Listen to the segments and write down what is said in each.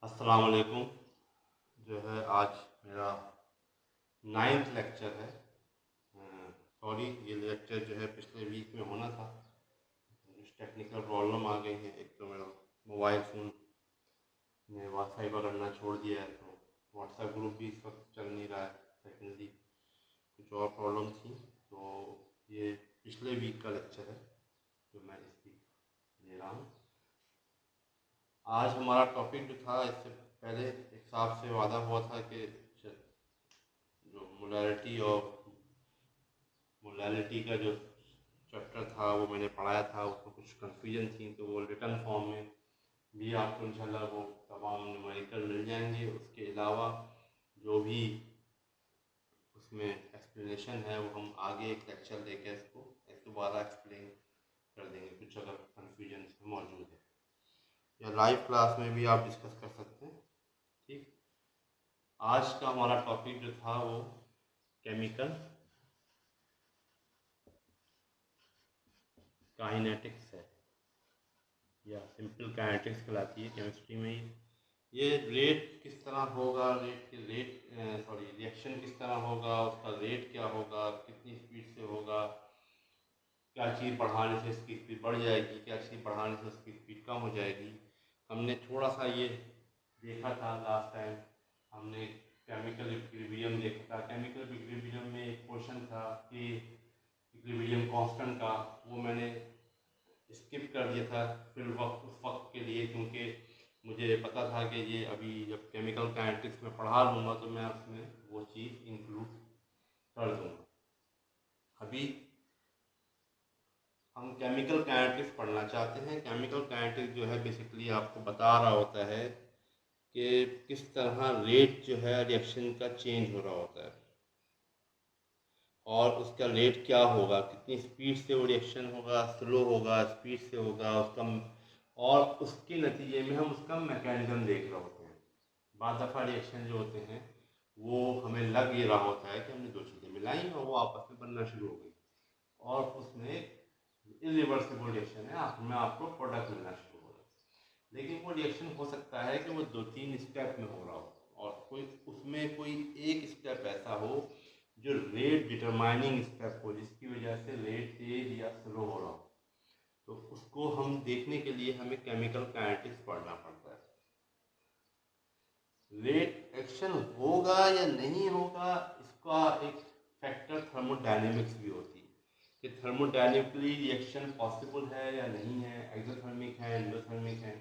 अस्सलाम वालेकुम। जो है आज मेरा 9th लेक्चर है। सॉरी, ये लेक्चर जो है पिछले वीक में होना था। कुछ टेक्निकल प्रॉब्लम आ गई है। एक तो मेरा मोबाइल फ़ोन ने वाईफाई पकड़ना छोड़ दिया है, तो व्हाट्सएप ग्रुप भी इस वक्त चल नहीं रहा है। सेकेंडली कुछ और प्रॉब्लम थी, तो ये पिछले वीक का लेक्चर है जो मैं इस वीक ले रहा हूँ। आज हमारा टॉपिक जो था, इससे पहले एक साहब से वादा हुआ था कि जो मोलालिटी का जो चैप्टर था वो मैंने पढ़ाया था, उसमें कुछ कन्फ्यूजन थी, तो वो रिटर्न फॉर्म में भी आपको इंशाल्लाह वो तमाम न्यूमेरिकल मिल जाएंगे। उसके अलावा जो भी उसमें एक्सप्लेनेशन है वो हम आगे एक लेक्चर लेके इसको दोबारा एक्सप्लेन कर देंगे, कुछ अगर कन्फ्यूजन मौजूद है, या लाइव क्लास में भी आप डिस्कस कर सकते हैं। ठीक, आज का हमारा टॉपिक जो था वो केमिकल काइनेटिक्स है, या सिंपल काइनेटिक्स कहलाती है केमिस्ट्री में। ये रेट किस तरह होगा, रिएक्शन किस तरह होगा, उसका रेट क्या होगा, कितनी स्पीड से होगा, क्या चीज़ बढ़ाने से इसकी स्पीड बढ़ जाएगी, क्या चीज़ बढ़ाने से उसकी स्पीड कम हो जाएगी। हमने थोड़ा सा ये देखा था लास्ट टाइम, हमने केमिकल इक्विलिब्रियम देखा था। केमिकल इक्विलिब्रियम में एक क्वेश्चन था कि इक्विलिब्रियम कांस्टेंट का, वो मैंने स्किप कर दिया था फिर उस वक्त के लिए, क्योंकि मुझे पता था कि ये अभी जब केमिकल काइनेटिक्स में पढ़ा लूँगा तो मैं उसमें वो चीज़ इंक्लूड कर दूँगा। अभी हम केमिकल काइनेटिक्स पढ़ना चाहते हैं। केमिकल काइनेटिक्स जो है बेसिकली आपको बता रहा होता है कि किस तरह रेट जो है रिएक्शन का चेंज हो रहा होता है, और उसका रेट क्या होगा, कितनी स्पीड से वो रिएक्शन होगा, स्लो होगा, स्पीड से होगा उसका, और उसके नतीजे में हम उसका मैकेनिज्म देख रहे होते हैं। बाद दफ़ा रिएक्शन जो होते हैं वो हमें लग ये रहा होता है कि हमने दो चीज़ें मिलाई और वो आपस में बनना शुरू हो गई, और उसमें इरिवर्सिबल रिएक्शन है, आखिर में आपको प्रोडक्ट मिलना शुरू हो रहा है। लेकिन वो रिएक्शन हो सकता है कि वो 2-3 स्टेप में हो रहा हो, और कोई एक स्टेप ऐसा हो जो रेट डिटरमाइनिंग स्टेप हो, जिसकी वजह से रेट तेज या स्लो हो रहा हो। तो उसको हम देखने के लिए हमें केमिकल काइनेटिक्स पढ़ना पड़ता है। रेट एक्शन होगा या नहीं होगा, इसका एक फैक्टर थर्मोडायनेमिक्स भी होती है कि थर्मोडायनेमिकली रिएक्शन पॉसिबल है या नहीं है, एक्सोथर्मिक है, एंडोथर्मिक है।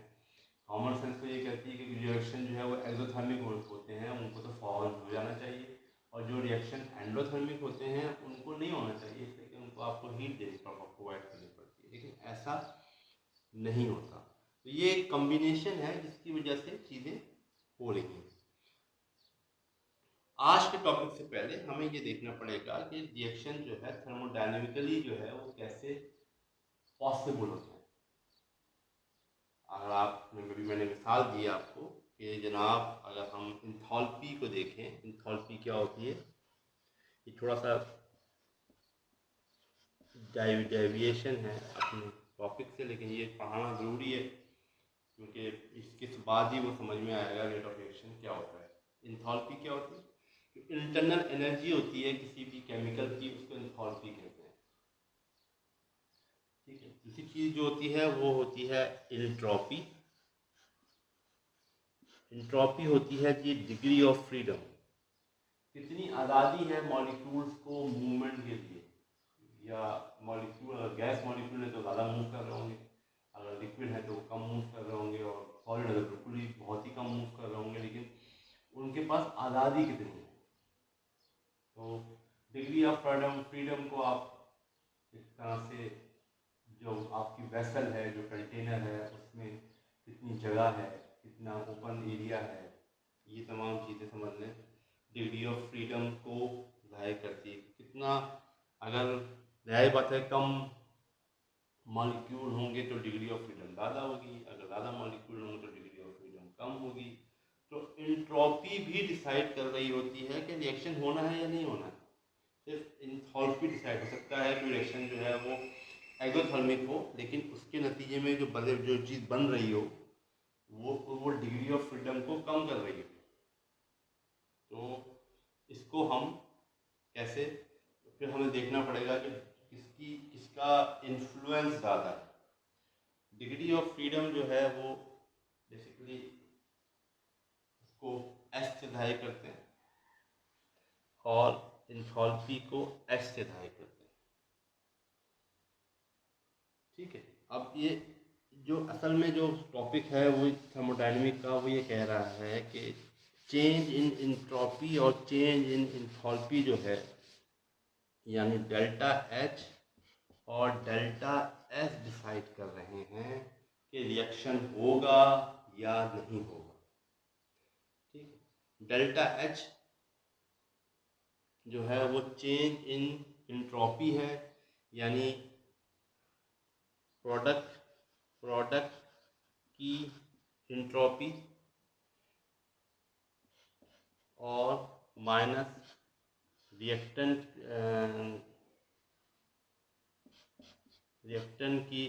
कॉमन सेंस तो ये कहती है कि जो रिएक्शन जो है वो एक्सोथर्मिक होते हैं उनको तो फॉरन हो जाना चाहिए, और जो रिएक्शन एंडोथर्मिक होते हैं उनको नहीं होना चाहिए, इसलिए उनको आपको हीट देनी प्रोवाइड करनी पड़ती है, लेकिन ऐसा नहीं होता। तो ये एक कॉम्बिनेशन है जिसकी वजह से चीज़ें हो रही हैं। आज के टॉपिक से पहले हमें ये देखना पड़ेगा कि रिएक्शन जो है थर्मोडायनेमिकली जो है वो कैसे पॉसिबल होता है। अगर आप मैंने मिसाल दी आपको कि जनाब अगर हम इंथैल्पी को देखें, इंथैल्पी क्या होती है, ये थोड़ा सा डेविएशन है अपने टॉपिक से, लेकिन ये पढ़ाना ज़रूरी है क्योंकि इसके बाद ही वो समझ में आएगा रेट ऑफ रिएक्शन क्या होता है। इंथैल्पी क्या होती है? इंटरनल एनर्जी होती है किसी भी केमिकल की, उसको इंथैल्पी कहते हैं। ठीक है, दूसरी चीज़ जो होती है वो होती है एंट्रोपी। एंट्रोपी होती है जी डिग्री ऑफ फ्रीडम, कितनी आज़ादी है मॉलिक्यूल्स को मूवमेंट के लिए, या मॉलिक्यूल अगर गैस मॉलिक्यूल है तो ज़्यादा मूव कर रहे होंगे, अगर लिक्विड है तो कम मूव कर रहे होंगे, और सॉलिड अगर बिल्कुल ही बहुत ही कम मूव कर रहे होंगे, लेकिन उनके पास आज़ादी कितनी है। तो डिग्री ऑफ फ्रीडम को आप इस तरह से, जो आपकी वेसल है, जो कंटेनर है, उसमें कितनी जगह है, कितना ओपन एरिया है, ये तमाम चीज़ें समझ लें डिग्री ऑफ फ्रीडम को ज़ाहिर करती है। कितना, अगर ज़ाहिर बात है कम मॉलिक्यूल होंगे तो डिग्री ऑफ फ्रीडम ज़्यादा होगी, अगर ज़्यादा मॉलिक्यूल होंगे तो डिग्री ऑफ फ्रीडम कम होगी। तो एंट्रोपी भी डिसाइड कर रही होती है कि रिएक्शन होना है या नहीं होना है। सिर्फ एंथैल्पी डिसाइड हो सकता है कि रिएक्शन जो है वो एक्सोथर्मिक हो, लेकिन उसके नतीजे में जो चीज़ बन रही हो वो डिग्री ऑफ फ्रीडम को देखना पड़ेगा कि किसका इन्फ्लुएंस ज़्यादा है। डिग्री ऑफ फ्रीडम जो है वो बेसिकली उसको एस से जाहिर करते हैं और इंथैल्पी को एस से जाहिर करते हैं। ठीक है, अब ये जो असल में जो टॉपिक है वो थर्मोडायनेमिक का, वो ये कह रहा है कि चेंज इन एंट्रोपी और चेंज इन एंथैल्पी जो है, यानी डेल्टा एच और डेल्टा एस डिसाइड कर रहे हैं कि रिएक्शन होगा या नहीं होगा। ठीक है, डेल्टा एच जो है वो चेंज इन एंट्रोपी है, यानी प्रोडक्ट की एंट्रोपी, और माइनस रिएक्टेंट की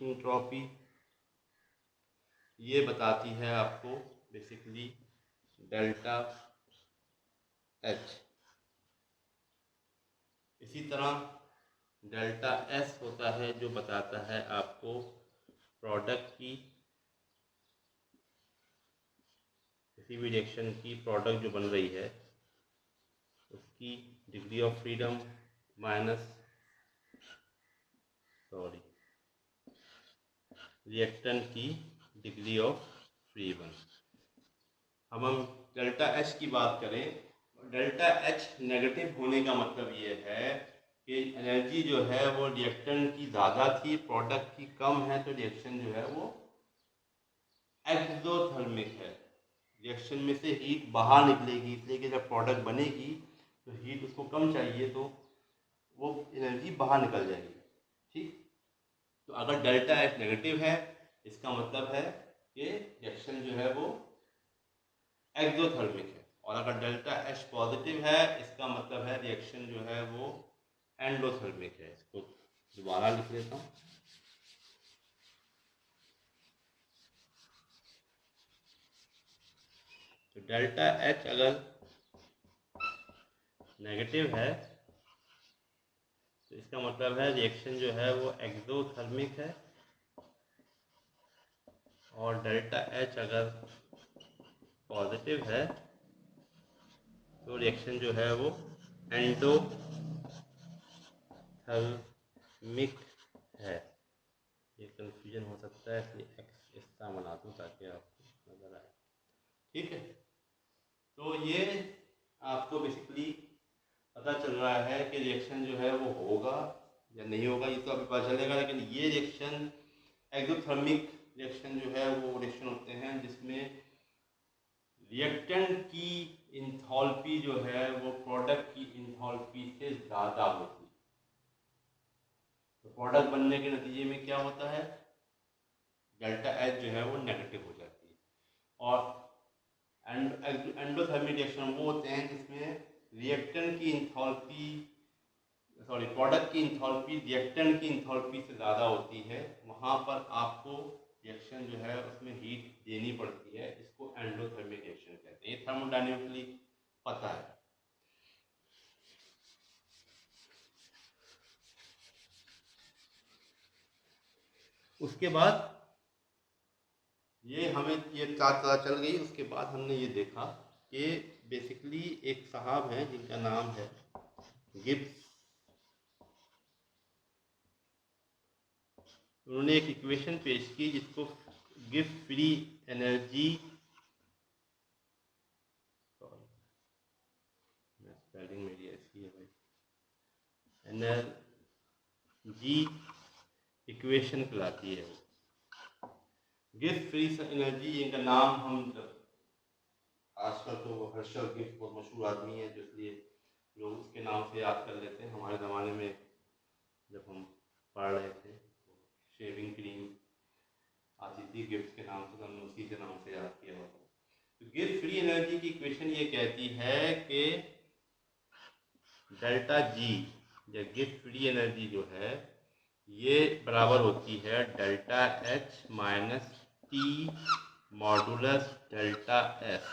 एंट्रोपी, ये बताती है आपको बेसिकली डेल्टा एच। इसी तरह डेल्टा एस होता है जो बताता है आपको प्रोडक्ट की, किसी भी रिएक्शन की प्रोडक्ट जो बन रही है उसकी degree of freedom minus reactant की डिग्री ऑफ फ्रीडम। अब हम डेल्टा एच की बात करें, डेल्टा एच नेगेटिव होने का मतलब ये है कि एनर्जी जो है वो रिएक्टेंट की ज़्यादा थी, प्रोडक्ट की कम है, तो रिएक्शन जो है वो एक्सोथर्मिक है। रिएक्शन में से हीट बाहर निकलेगी, इसलिए कि जब प्रोडक्ट बनेगी तो हीट उसको कम चाहिए, तो वो एनर्जी बाहर निकल जाएगी। ठीक, तो अगर डेल्टा एच नेगेटिव है इसका मतलब है कि रिएक्शन जो है वो एक्सोथर्मिक है, और अगर डेल्टा एच पॉजिटिव है इसका मतलब है रिएक्शन जो है वो एंडोथर्मिक है। इसको दोबारा लिख लेता हूँ। तो डेल्टा एच अगर नेगेटिव है तो इसका मतलब है रिएक्शन जो है वो एक्सोथर्मिक है, और डेल्टा एच अगर पॉजिटिव है तो रिएक्शन जो है वो एंडोथर्मिक है। ये कंफ्यूजन हो सकता है, इसलिए एक्स इसका बना दूँ ताकि आपको नजर आए। ठीक है, तो ये आपको बेसिकली पता चल रहा है कि रिएक्शन जो है वो होगा या नहीं होगा, ये तो अभी पता चलेगा। लेकिन ये रिएक्शन एक्सोथर्मिक रिएक्शन जो है वो रिएक्शन होते हैं जिसमें रिएक्टेंट की इंथैल्पी जो है वो प्रोडक्ट की इंथैल्पी से ज़्यादा होती है। तो प्रोडक्ट बनने के नतीजे में क्या होता है, डेल्टा एच जो है वो नेगेटिव हो जाती है। और एंडोथर्मिक रिएक्शन वो होते हैं जिसमें रिएक्टेंट की इंथैल्पी प्रोडक्ट की इंथैल्पी रिएक्टेंट की इंथैल्पी से ज़्यादा होती है। वहाँ पर आपको रिएक्शन जो है उसमें हीट देनी पड़ती है, इसको एंडोथर्मिक रिएक्शन कहते हैं। ये थर्मोडायनेमिकली पता है। उसके बाद ये हमें ये बात पता चल गई। उसके बाद हमने ये देखा कि बेसिकली एक साहब हैं जिनका नाम है गिब्स। उन्होंने एक इक्वेशन पेश की जिसको गिब्स फ्री एनर्जी, स्पेलिंग मेरी ऐसी है भाई, एनर्जी इक्वेशन कहलाती है। वो गिब्स फ्री एनर्जी, इनका नाम हम आजकल तो हर्षल गिब्स बहुत मशहूर आदमी है, तो इसलिए लोग उसके नाम से याद कर लेते हैं। हमारे ज़माने में जब हम पढ़ रहे थे तो शेविंग क्रीम आती थी गिब्स के नाम से, तो हमने उसी के नाम से याद किया हुआ था। तो गिब्स फ्री एनर्जी की इक्वेशन ये कहती है कि डेल्टा जी या गिब्स फ्री एनर्जी जो है ये बराबर होती है delta H minus T modulus delta S,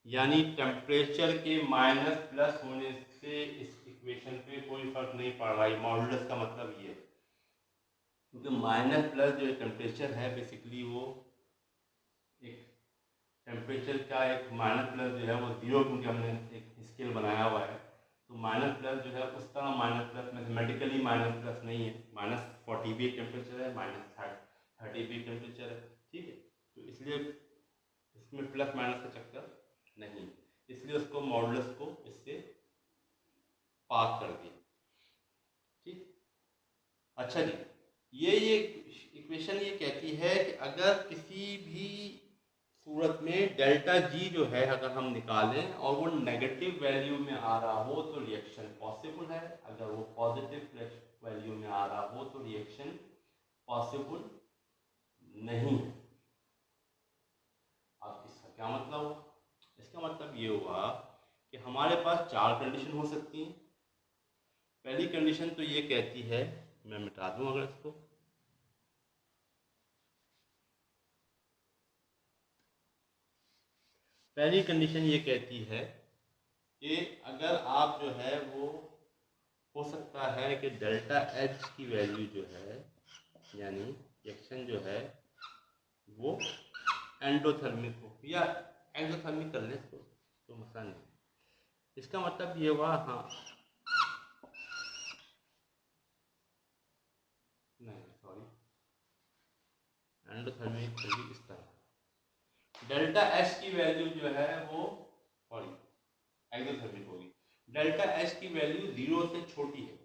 यानी टेम्परेचर के माइनस प्लस होने से इस इक्वेशन पे कोई फर्क नहीं पड़ रहा है। मॉडुलस का मतलब ये है, क्योंकि माइनस प्लस जो टेम्परेचर है बेसिकली वो एक टेम्परेचर का एक माइनस प्लस जो है वो जीरो, क्योंकि हमने एक स्केल बनाया हुआ है, तो माइनस प्लस जो है उस तरह minus plus mathematically minus plus नहीं है। -40 भी एक टेम्परेचर है, -30 भी टेम्परेचर है, ठीक है। तो इसलिए इसमें प्लस माइनस का चक्कर नहीं, इसलिए उसको मॉडुलस को इससे पास कर दिया, ठीक। अच्छा जी, ये इक्वेशन ये कहती है कि अगर किसी भी सूरत में डेल्टा जी जो है अगर हम निकालें और वो नेगेटिव वैल्यू में आ रहा हो तो रिएक्शन पॉसिबल है, अगर वो पॉजिटिव वैल्यू में आ रहा हो तो रिएक्शन पॉसिबल नहीं है। अब इसका क्या मतलब हुआ? इसका मतलब ये हुआ कि हमारे पास 4 कंडीशन हो सकती हैं। पहली कंडीशन तो ये कहती है, मैं मिटा दूं अगर इसको, पहली कंडीशन ये कहती है कि अगर आप जो है वो हो सकता है कि डेल्टा एच की वैल्यू जो है, यानी रिएक्शन जो है वो एंडोथर्मिक हो, या एक्सोथर्मिक कर लें तो मसला नहीं। इसका मतलब ये हुआ, हाँ नहीं सॉरी, एंडोथर्मिक होगी इस तरह, डेल्टा एच की वैल्यू जो है वो सॉरी एक्सोथर्मिक होगी। डेल्टा एच की वैल्यू 0 से छोटी है।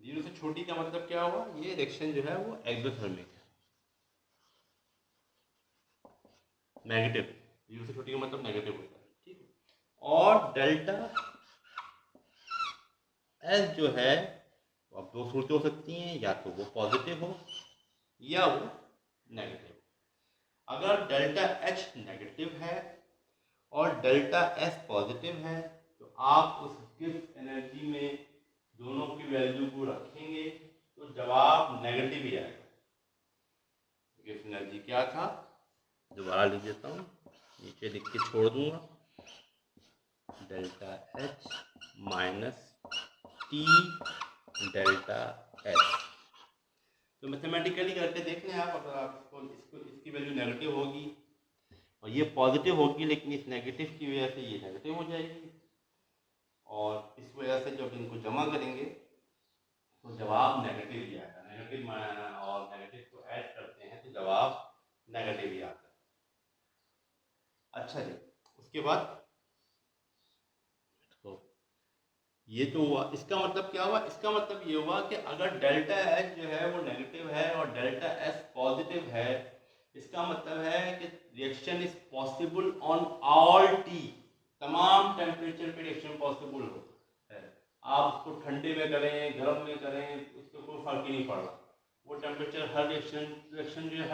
0 से छोटी का मतलब क्या हुआ, ये रिएक्शन जो है वो एक्सोथर्मिक है, नेगेटिव। 0 से छोटी का मतलब नेगेटिव होता है, ठीक है। और डेल्टा एस जो है, अब 2 सूरतें हो सकती हैं, या तो वो पॉजिटिव हो या वो नेगेटिव। अगर डेल्टा एच नेगेटिव है और डेल्टा एस पॉजिटिव है तो आप उस गिब्स एनर्जी में दोनों की वैल्यू को रखेंगे तो जवाब नेगेटिव ही आएगा। गिब्स एनर्जी क्या था, दोबारा लिख देता हूँ, नीचे लिख के छोड़ दूंगा, delta H minus T delta S. तो मैथमेटिकली करके देख लें आप, अगर आप इसकी वैल्यू नेगेटिव होगी और ये पॉजिटिव होगी, लेकिन इस नेगेटिव की वजह से ये नेगेटिव हो जाएगी, और इस वजह से जब इनको जमा करेंगे तो जवाब नेगेटिव ही आएगा। नेगेटिव और नेगेटिव को ऐड करते हैं तो जवाब नेगेटिव ही आता है। अच्छा जी, उसके बाद तो ये तो हुआ। इसका मतलब क्या हुआ, इसका मतलब ये हुआ कि अगर डेल्टा एच जो है वो नेगेटिव है और डेल्टा एस पॉजिटिव है, इसका मतलब है कि reaction is possible on all T, तमाम टेम्परेचर पे रिएक्शन पॉसिबल हो है। आप उसको ठंडे में करें, गर्म में करें, उसको कोई फर्क ही नहीं पड़ रहा, वो टेम्परेचर हर रिएक्शन जो है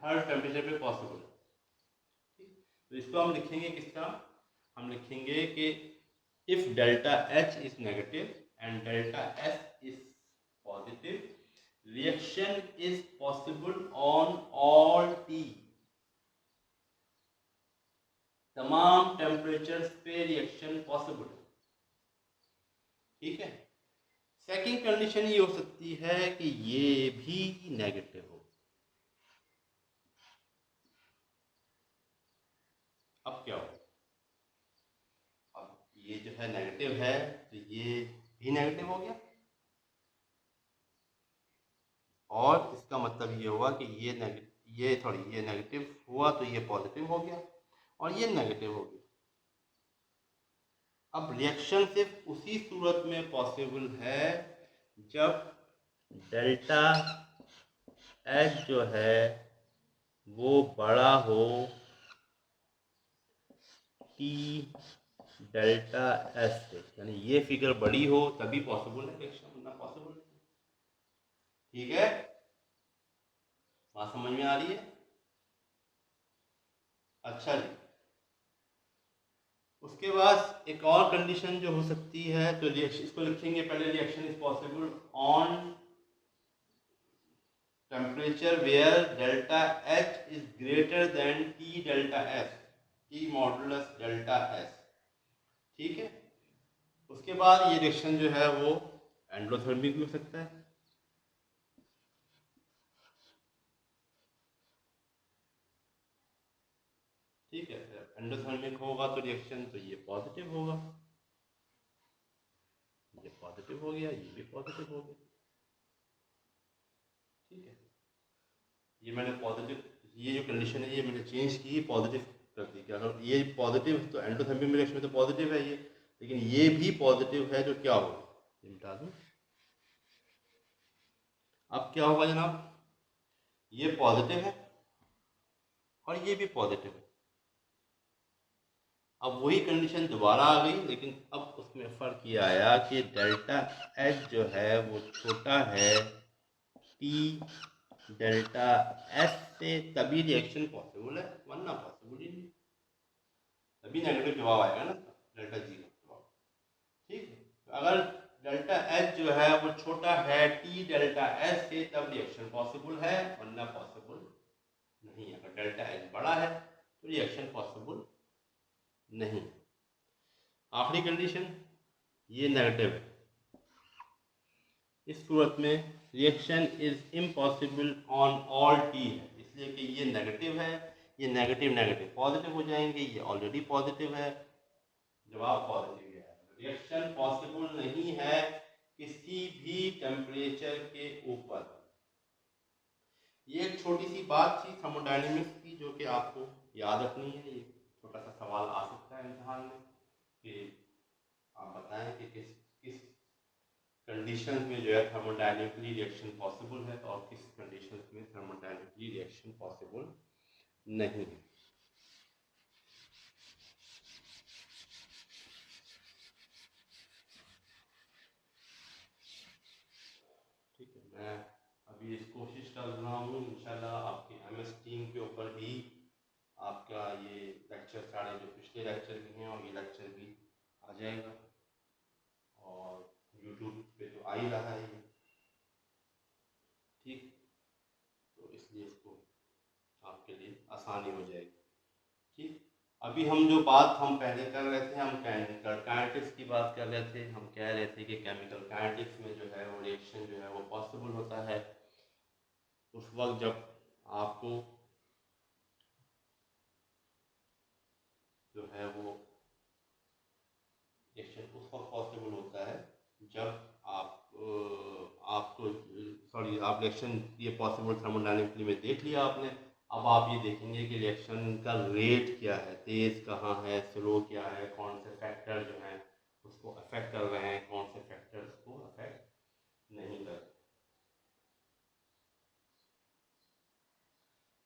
हर टेम्परेचर पे पॉसिबल है। तो इसको हम लिखेंगे किस तरह, हम लिखेंगे कि if delta H is negative and delta S is positive, reaction is possible on all T, तमाम टेम्परेचर पे रिएक्शन पॉसिबल है, ठीक है। सेकंड कंडीशन ये हो सकती है कि ये भी नेगेटिव हो। अब क्या हो, अब ये जो है नेगेटिव है तो ये भी नेगेटिव हो गया, और इसका मतलब ये हुआ कि ये नेगेटिव हुआ तो ये पॉजिटिव हो गया और ये नेगेटिव हो गया। अब रिएक्शन सिर्फ उसी सूरत में पॉसिबल है जब डेल्टा एच जो है वो बड़ा हो टी डेल्टा एस से, यानी ये फिगर बड़ी हो तभी पॉसिबल है रिएक्शन, वरना पॉसिबल नहीं। ठीक है, बात समझ में आ रही है? अच्छा जी, उसके बाद एक और कंडीशन जो हो सकती है, तो रिएक्शन, इसको लिखेंगे पहले, reaction is possible on temperature where delta H is greater than T delta S, T modulus delta S. ठीक है, उसके बाद ये रिएक्शन जो है वो एंडोथर्मिक भी हो सकता है। ठीक है, एंडोथर्मिक होगा तो रिएक्शन तो ये पॉजिटिव होगा, ये पॉजिटिव हो गया, ये भी पॉजिटिव हो गया। ठीक है, ये मैंने पॉजिटिव, ये जो कंडीशन है ये मैंने चेंज की, पॉजिटिव कर दी। क्या अगर ये पॉजिटिव तो एंडोथर्मिक रिएक्शन में तो पॉजिटिव है ये, लेकिन ये भी पॉजिटिव है, जो क्या होगा, ये मिटा दूं। अब क्या होगा जनाब, ये पॉजिटिव है और ये भी पॉजिटिव है। अब वही कंडीशन दोबारा आ गई, लेकिन अब उसमें फ़र्क ये आया कि डेल्टा एच जो है वो छोटा है टी डेल्टा एस से, तभी रिएक्शन पॉसिबल है, वरना पॉसिबल ही नहीं, तभी नेगेटिव जवाब आएगा ना डेल्टा जी का जवाब। ठीक है, तो अगर डेल्टा एच जो है वो छोटा है टी डेल्टा एस से, तब रिएक्शन पॉसिबल है, वरना पॉसिबल नहीं। अगर डेल्टा एच बड़ा है तो रिएक्शन पॉसिबल नहीं। आखिरी कंडीशन, ये नेगेटिव है, इस सूरत में reaction is impossible on all T है, इसलिए कि ये नेगेटिव है, ये नेगेटिव नेगेटिव पॉजिटिव हो जाएंगे, ये ऑलरेडी पॉजिटिव है, जवाब पॉजिटिव है। रिएक्शन पॉसिबल नहीं है किसी भी टेम्परेचर के ऊपर। ये एक छोटी सी बात थी थर्मोडायनेमिक्स की, जो कि आपको याद रखनी है। ये छोटा सा सवाल आ सकता है इम्तिहान में कि आप बताएं कि किस किस कंडीशन में जो है थर्मोडायनेमिकली रिएक्शन पॉसिबल है और किस कंडीशन में थर्मोडायनेमिकली रिएक्शन पॉसिबल नहीं है। ठीक है, मैं अभी इस कोशिश कर रहा हूँ इंशाल्लाह आपके एमएस टीम के ऊपर भी आपका ये लेक्चर, सारे जो पिछले लेक्चर भी हैं और ये लेक्चर भी आ जाएगा, और यूट्यूब पे तो आ ही रहा है ये। ठीक, तो इसलिए इसको आपके लिए आसानी हो जाएगी। ठीक, अभी हम जो बात हम पहले कर रहे थे, हम केमिकल काइनेटिक्स की बात कर रहे थे। हम कह रहे थे कि केमिकल काइनेटिक्स में जो है वो रिएक्शन जो है वो पॉसिबल होता है उस वक्त जब आपको जो है वो रिएक्शन उस वक्त पॉसिबल होता है जब आपको सॉरी आप रिएक्शन ये पॉसिबल थर्मोडायनेमिकली में देख लिया आपने। अब आप ये देखेंगे कि रिएक्शन का रेट क्या है, तेज़ कहाँ है, स्लो क्या है, कौन से फैक्टर जो हैं उसको अफेक्ट कर रहे हैं, कौन से फैक्टर उसको अफेक्ट नहीं कर रहे।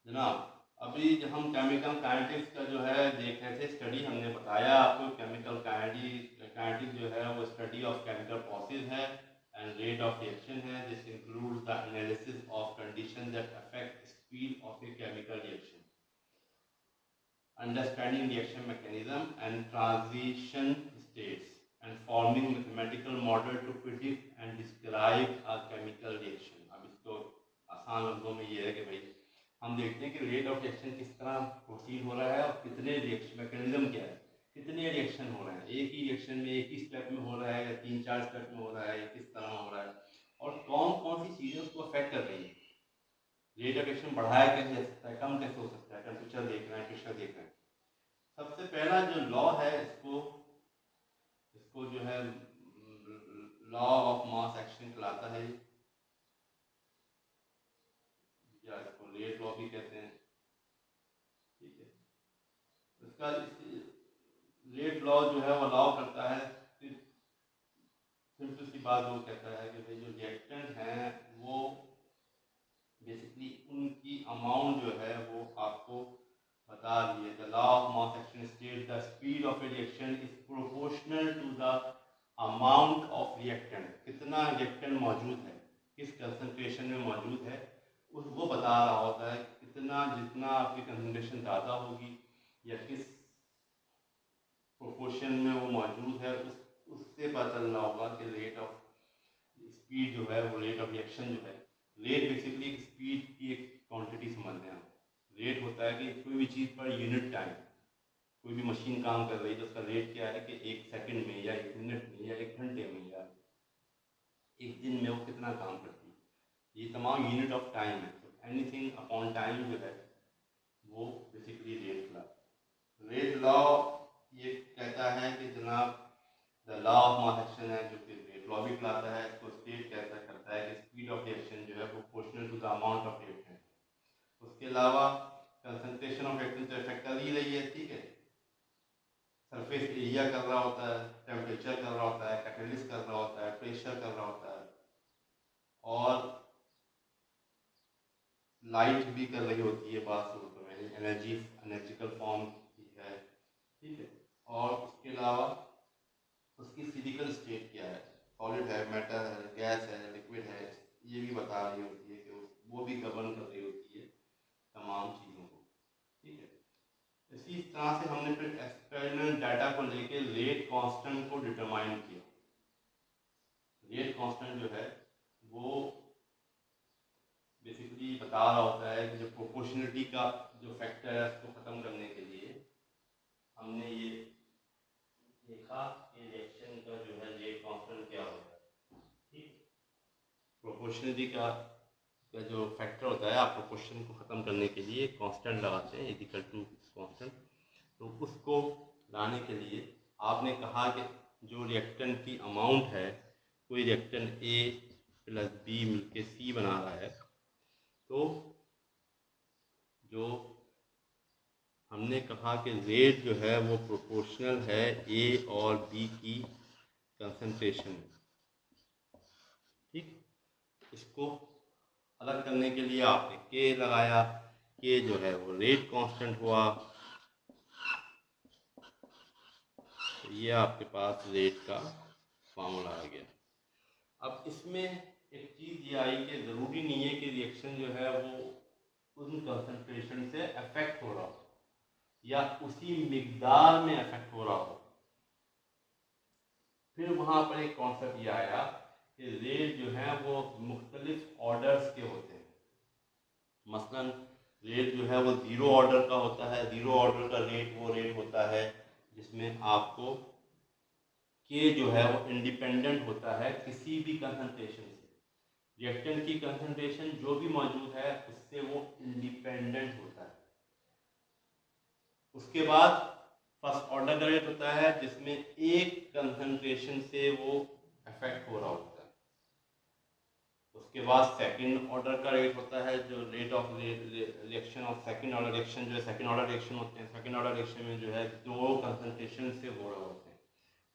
जनाब, अभी जब हम केमिकल काइनेटिक्स का जो है देख रहे थे स्टडी, हमने बताया आपको केमिकल काइनेटिक्स जो है वो स्टडी ऑफ केमिकल प्रोसेस है एंड रेट ऑफ रिएक्शन है। This includes the analysis of condition that affect speed of a chemical reaction, understanding reaction mechanism and transition states, and forming mathematical model to predict and describe a chemical reaction। अब इसको आसान लफ्जों में ये है कि भाई हम देखते हैं कि रेट ऑफ रिएक्शन किस तरह प्रोसीड हो रहा है और कितने रिएक्शन मैकेनिज्म क्या है, कितने रिएक्शन हो रहे हैं, एक ही रिएक्शन में एक ही स्टेप में हो रहा है या 3-4 स्टेप में हो रहा है, या किस तरह हो रहा है, और कौन कौन सी चीज़ें उसको अफेक्ट कर रही है। रेट ऑफ रिएक्शन बढ़ाया कैसे जा सकता है, कम कैसे हो सकता है, टेम्परेचर देख रहे हैं, प्रेशर देख रहे हैं। सबसे पहला जो लॉ है, इसको इसको जो है लॉ ऑफ मास एक्शन कहलाता है, या इसको रेट लॉ भी कहते हैं। ठीक है, इसका रेट लॉ जो है वो लॉ करता है, सिंपल सी बात वो कहता है कि भाई जो रिएक्टेंट हैं वो बेसिकली उनकी अमाउंट जो है वो आपको बता रही है। The law of mass action state the speed of a reaction is proportional to the amount of reactant, कितना रिएक्टेंट मौजूद है, किस कंसंट्रेशन में मौजूद है, उस वो बता रहा होता है। कितना, जितना आपकी कंसंट्रेशन ज़्यादा होगी या किस प्रोपोर्शन में वो मौजूद है, उससे पता चल रहा होगा कि रेट ऑफ स्पीड जो है वो रेट ऑफ रिएक्शन जो है रेट बेसिकली एक स्पीड की एक क्वांटिटी समझते हैं आप। रेट होता है कि कोई भी चीज़ पर यूनिट टाइम, कोई भी मशीन काम कर रही है तो उसका रेट क्या है कि 1 सेकंड में या 1 मिनट में या 1 घंटे में या 1 दिन में वो कितना काम करती है। ये तमाम यूनिट ऑफ टाइम है। तो एनीथिंग अपॉन टाइम जो है वो बेसिकली रेट लॉ ये कहता है कि जनाब the law of mass action है जो कि रेट लॉ भी कहलाता है। इसको स्टेट कहता करता है कि स्पीड ऑफ रिएक्शन जो है proportional to the amount of reaction. उसके अलावा कंसंट्रेशन ऑफ रिएक्शन तो इफेक्ट कर ही रही है, ठीक है। सरफेस एरिया कर रहा होता है, टेम्परेचर कर रहा होता है, कैटलिस्ट कर रहा होता है, प्रेशर कर रहा होता है, और लाइट भी कर रही होती है बात सूरतों में, एनर्जिकल फॉर्म की है, ठीक है। और उसके अलावा उसकी फिजिकल स्टेट क्या है, सॉलिड है, मेटल है, गैस है, लिक्विड है, ये भी बता रही होती है कि वो भी गवर्न कर रही होती है तमाम चीज़ों को, ठीक है। इसी तरह से हमने फिर एक्सपेरिमेंट डाटा को लेके रेट कांस्टेंट को डिटरमाइन किया। रेट कांस्टेंट जो है वो बेसिकली बता रहा होता है कि जो प्रोपोर्शनलिटी का जो फैक्टर है उसको ख़त्म करने के लिए हमने ये देखा कि रिएक्शन का जो है रेट कांस्टेंट क्या होता है, ठीक। प्रोपोर्शनलिटी का जो फैक्टर होता है, आप प्रोपोर्शन को ख़त्म करने के लिए कांस्टेंट लगाते हैं इक्वल टू कांस्टेंट। तो उसको लाने के लिए आपने कहा कि जो रिएक्टेंट की अमाउंट है, कोई रिएक्टेंट ए प्लस बी मिलके सी बना रहा है, तो जो हमने कहा कि रेट जो है वो प्रोपोर्शनल है ए और बी की कंसंट्रेशन, ठीक। इसको अलग करने के लिए आपने के लगाया, के जो है वो रेट कांस्टेंट हुआ, तो ये आपके पास रेट का फार्मूला आ गया। अब इसमें एक चीज़ ये आई कि ज़रूरी नहीं है कि रिएक्शन जो है वो उन कंसंट्रेशन से अफेक्ट हो रहा हो या उसी मिकदार में अफेक्ट हो रहा हो। फिर वहाँ पर एक कॉन्सेप्ट ये आया कि रेट जो है वो मुख्तलिफ ऑर्डर्स के होते हैं। मसलन रेट जो है वो ज़ीरो ऑर्डर का होता है। ज़ीरो ऑर्डर का रेट वो रेट होता है जिसमें आपको के जो है वो इंडिपेंडेंट होता है किसी भी कंसंट्रेशन से। रिएक्टेंट की कंसंट्रेशन जो भी मौजूद है उससे वो इंडिपेंडेंट होता है। उसके बाद फर्स्ट ऑर्डर का रेट होता है जिसमें एक कंसंट्रेशन से वो अफेक्ट हो रहा होता है। उसके बाद सेकंड ऑर्डर का रेट होता है जो rate of reaction of second order reaction, जो है सेकंड ऑर्डर रिएक्शन होते हैं। सेकंड ऑर्डर रिएक्शन में जो है दो कंसंट्रेशन से हो रहे होते हैं।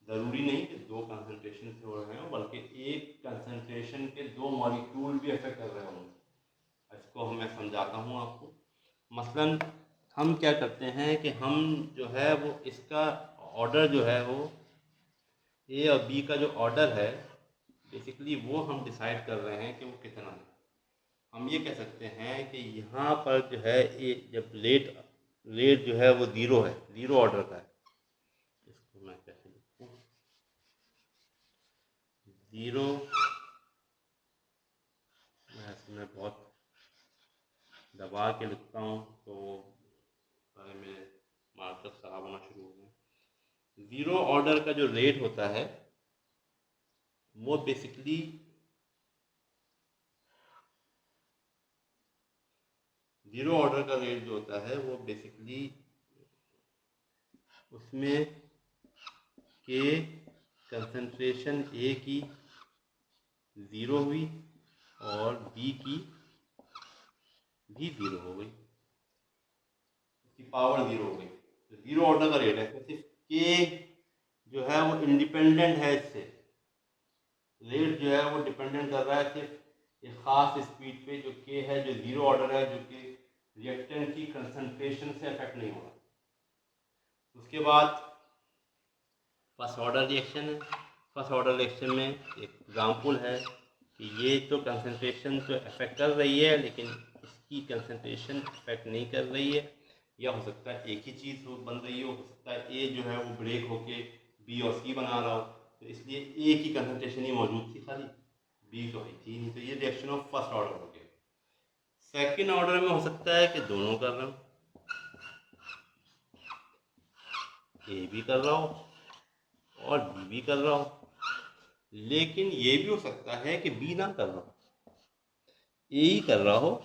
ज़रूरी नहीं कि दो कंसंट्रेशन से हो रहे हो, बल्कि एक कंसंट्रेशन के दो मॉलिक्यूल भी अफेक्ट कर रहे होंगे। इसको मैं समझाता हूँ आपको। मसलन हम क्या करते हैं कि हम जो है वो इसका ऑर्डर जो है वो ए और बी का जो ऑर्डर है बेसिकली वो हम डिसाइड कर रहे हैं कि वो कितना है। हम ये कह सकते हैं कि यहाँ पर जो है ए जब रेट जो है वो ज़ीरो है, ज़ीरो ऑर्डर का है। इसको मैं कैसे लिखूँ, ज़ीरो, मैं इसमें बहुत दबा के लिखता हूँ तो सारे मेरे मार्कर्स खराब होना शुरू हो गए। ज़ीरो ऑर्डर का जो रेट होता है वो बेसिकली ज़ीरो ऑर्डर का रेट जो होता है वो बेसिकली उसमें के कंसंट्रेशन ए की ज़ीरो हुई और बी की भी ज़ीरो हो गई, उसकी पावर ज़ीरो हो गई। तो ज़ीरो ऑर्डर का रेट है तो सिर्फ के जो है वो इंडिपेंडेंट है इससे। रेट जो है वो डिपेंडेंट कर रहा है सिर्फ एक ख़ास स्पीड पे जो के है, जो ज़ीरो ऑर्डर है, जो कि रिएक्टेंट की कंसंट्रेशन से अफेक्ट नहीं हो रहा। उसके बाद फर्स्ट ऑर्डर रिएक्शन है। फर्स्ट ऑर्डर रिएक्शन में एक एग्जाम्पल है कि ये तो कंसंट्रेशन तो अफेक्ट कर रही है लेकिन इसकी कंसंट्रेशन अफेक्ट नहीं कर रही है, या हो सकता है एक ही चीज़ बन रही हो सकता है ए जो है वो ब्रेक होके बी और सी बना रहा हो, तो इसलिए ए की कंसंट्रेशन ही मौजूद थी खाली, बी तो आई थी नहीं, तो ये रिएक्शन ऑफ फर्स्ट ऑर्डर हो गया। सेकंड ऑर्डर में हो सकता है कि दोनों कर रहा हूँ, ए भी कर रहा हूँ और बी भी कर रहा हूँ, लेकिन ये भी हो सकता है कि बी ना कर रहा हूँ, ए ही कर रहा हो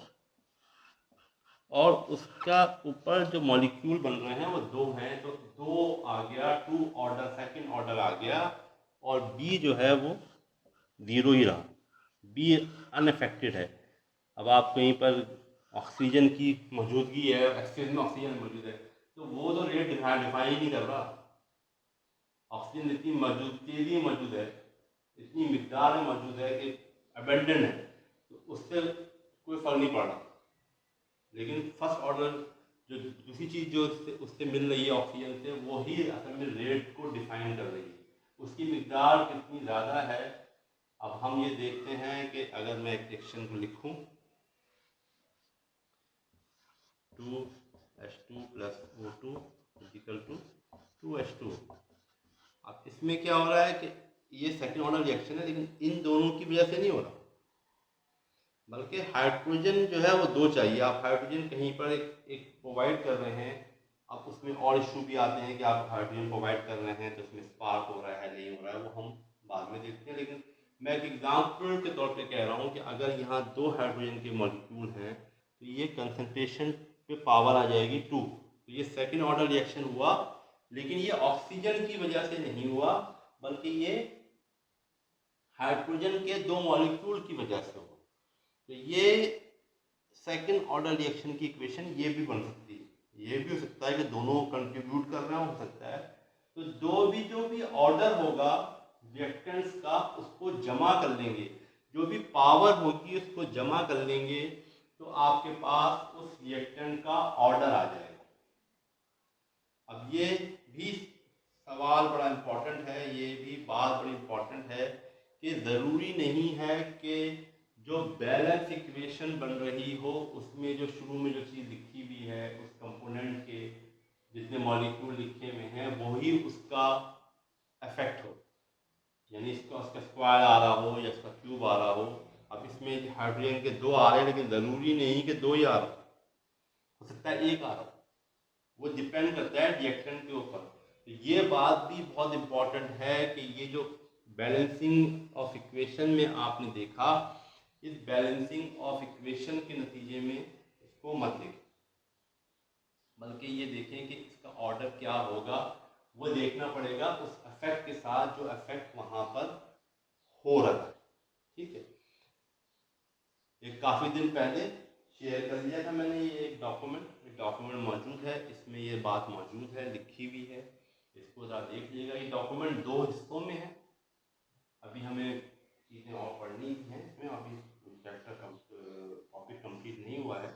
और उसका ऊपर जो मॉलिक्यूल बन रहे हैं वो दो हैं, तो दो आ गया, टू ऑर्डर, सेकंड ऑर्डर आ गया, और बी जो है वो ज़ीरो ही रहा, बी अनअफेक्टेड है। अब आप कहीं पर ऑक्सीजन की मौजूदगी है, एक्सेस में ऑक्सीजन मौजूद है, तो वो तो रेट डिफाइन नहीं कर रहा। ऑक्सीजन इतनी मौजूद तेजी मौजूद है, इतनी मिकदार में मौजूद है कि अबेंडन है, तो उससे कोई फर्क नहीं पड़ रहा। लेकिन फर्स्ट ऑर्डर जो दूसरी चीज़ जो उससे मिल रही है ऑक्सीजन से, वो ही असल में रेट को डिफाइन कर रही है, उसकी मिकदार कितनी ज़्यादा है। अब हम ये देखते हैं कि अगर मैं एक रिएक्शन को लिखूं, 2H2 plus O2 equal to 2H2। अब इसमें क्या हो रहा है कि ये सेकेंड ऑर्डर रिएक्शन है, लेकिन इन दोनों की वजह से नहीं हो रहा, बल्कि हाइड्रोजन जो है वो दो चाहिए। आप हाइड्रोजन कहीं पर एक प्रोवाइड कर रहे हैं, अब उसमें और इशू भी आते हैं कि आप हाइड्रोजन प्रोवाइड कर रहे हैं तो उसमें स्पार्क हो रहा है नहीं हो रहा है, वो हम बाद में देखते हैं। लेकिन मैं एक एग्जाम्पल के तौर पे कह रहा हूँ कि अगर यहाँ दो हाइड्रोजन के मॉलिक्यूल हैं तो ये कंसनट्रेशन पे पावर आ जाएगी 2, तो ये सेकेंड ऑर्डर रिएक्शन हुआ, लेकिन ये ऑक्सीजन की वजह से नहीं हुआ, बल्कि ये हाइड्रोजन के दो मॉलिक्यूल की वजह से हुआ। तो ये सेकेंड ऑर्डर रिएक्शन की इक्वेशन ये भी बन सकती है। ये भी हो सकता है कि दोनों कंट्रीब्यूट कर रहे हो सकता है, तो जो भी ऑर्डर होगा रिएक्टेंट्स का उसको जमा कर लेंगे, जो भी पावर होगी उसको जमा कर लेंगे, तो आपके पास उस रिएक्टेंट का ऑर्डर आ जाएगा। अब ये भी सवाल बड़ा इम्पोर्टेंट है, ये भी बात बड़ी इम्पोर्टेंट है कि ज़रूरी नहीं है कि जो बैलेंस इक्वेशन बन रही हो उसमें जो शुरू में जो चीज़ लिखी हुई है उस कंपोनेंट के जितने मॉलिक्यूल लिखे हुए हैं वही उसका इफेक्ट हो, यानी इसका उसका स्क्वायर आ रहा हो या इसका क्यूब आ रहा हो। अब इसमें हाइड्रोजन के दो आ रहे हैं, लेकिन ज़रूरी नहीं कि दो ही आ रहा हो सकता है एक आ रहा हो, वो डिपेंड करता है रिएक्टेंट के ऊपर। तो ये बात भी बहुत इम्पोर्टेंट है कि ये जो बैलेंसिंग ऑफ इक्वेशन में आपने देखा, इस बैलेंसिंग ऑफ इक्वेशन के नतीजे में इसको मत देखें, बल्कि ये देखें कि इसका ऑर्डर क्या होगा, वो देखना पड़ेगा उस इफेक्ट के साथ जो इफेक्ट वहाँ पर हो रहा है। ठीक है, एक काफ़ी दिन पहले शेयर कर दिया था मैंने ये एक डॉक्यूमेंट मौजूद है, इसमें ये बात मौजूद है, लिखी हुई है, इसको ज़रा देख लीजिएगा। ये डॉक्यूमेंट दो हिस्सों में है, अभी हमें चीज़ें और पढ़नी हैं इसमें, अभी चैप्टर टॉपिक कंप्लीट नहीं हुआ है,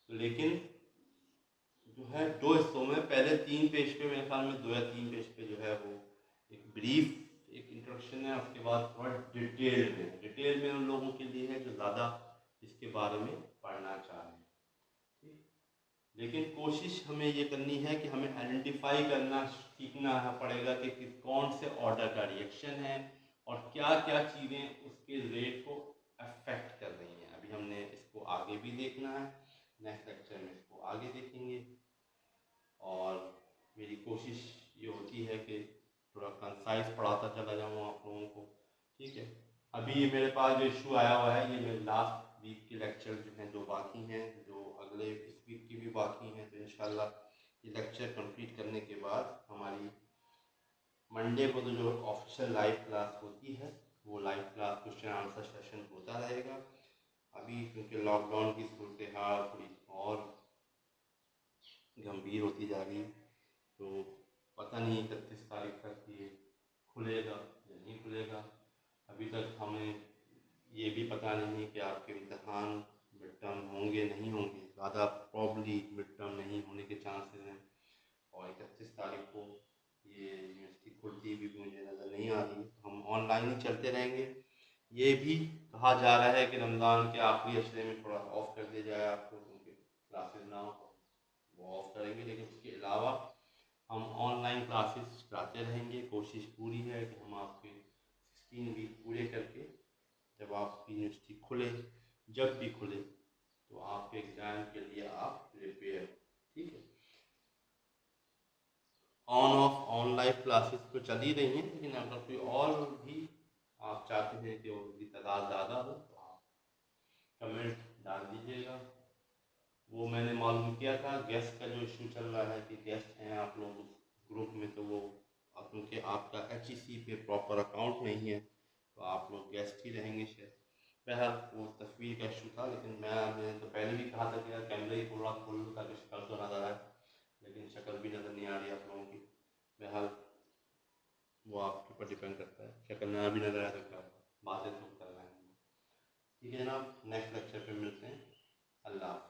तो लेकिन जो है दो हिस्सों में, पहले 3 पेज पे, मेरे ख्याल में 2 या 3 पेज पे जो है वो एक ब्रीफ एक इंट्रोडक्शन है, उसके बाद थोड़ा डिटेल में उन लोगों के लिए है जो ज़्यादा इसके बारे में पढ़ना चाह रहे हैं। ठीक, लेकिन कोशिश हमें ये करनी है कि हमें आइडेंटिफाई करना सीखना पड़ेगा कि कौन से ऑर्डर का रिएक्शन है और क्या क्या चीज़ें उसके रेट को अफेक्ट कर रही हैं। अभी हमने इसको आगे भी देखना है, नेक्स्ट लेक्चर में इसको आगे देखेंगे, और मेरी कोशिश ये होती है कि थोड़ा कंसाइज पढ़ाता चला जाऊँ आप लोगों को। ठीक है, अभी मेरे पास जो इशू आया हुआ है, ये मेरे लास्ट वीक के लेक्चर जो हैं जो बाकी हैं, जो अगले इस वीक की भी बाकी हैं, तो इंशाल्लाह ये लेक्चर कंप्लीट करने के बाद हमारी मंडे को तो जो ऑफिशियल लाइव क्लास होती है वो live class question answer session होता रहेगा। अभी क्योंकि लॉकडाउन की सूरत हाल थोड़ी और गंभीर होती जा रही है, तो पता नहीं 31 तारीख तक ये खुलेगा या नहीं खुलेगा। अभी तक हमें ये भी पता नहीं कि आपके इम्तहान मिड टर्म होंगे नहीं होंगे, ज़्यादा प्रॉब्ली मिड टर्म नहीं होने के चांसेस हैं, और 31 तारीख को ये यूनिवर्सिटी खुलती भी मुझे नज़र नहीं आ रही। हम ऑनलाइन ही चलते रहेंगे। ये भी कहा जा रहा है कि रमज़ान के आखिरी अशरे में थोड़ा ऑफ कर दिया जाए आपको, क्योंकि क्लासेस ना हो वो ऑफ करेंगे, लेकिन उसके अलावा हम ऑनलाइन क्लासेस कराते रहेंगे। कोशिश पूरी है कि हम आपके 3 वीक पूरे करके जब आपकी यूनिवर्सिटी खुले, जब भी खुले, तो आपके एग्ज़ाम के लिए आप प्रिपेयर, ठीक है। ऑन ऑफ ऑनलाइन क्लासेस तो चल ही रही हैं, लेकिन अगर कोई और भी आप चाहते हैं कि उनकी तादाद ज़्यादा हो तो आप कमेंट डाल दीजिएगा। वो मैंने मालूम किया था गेस्ट का जो इशू चल रहा है कि गेस्ट हैं आप लोग उस ग्रुप में, तो वो क्योंकि आपका HEC पे प्रॉपर अकाउंट नहीं है तो आप लोग गेस्ट ही रहेंगे शायद। बहरहाल वो तस्वीर का इशू था, लेकिन मैंने तो पहले भी कहा था कि यार कैमरा ही थोड़ा खोल लो ताकि शक्ल तो नज़र आए, लेकिन शक्ल भी नज़र नहीं आ रही आप लोगों की। बहरहाल वो आपके ऊपर डिपेंड करता है, शक्ल ना भी नज़र आए तो क्या होगा, बातें तो कर रहे हैं। ठीक है जनाब, नेक्स्ट लेक्चर पे मिलते हैं। अल्लाह हाफ़िज़।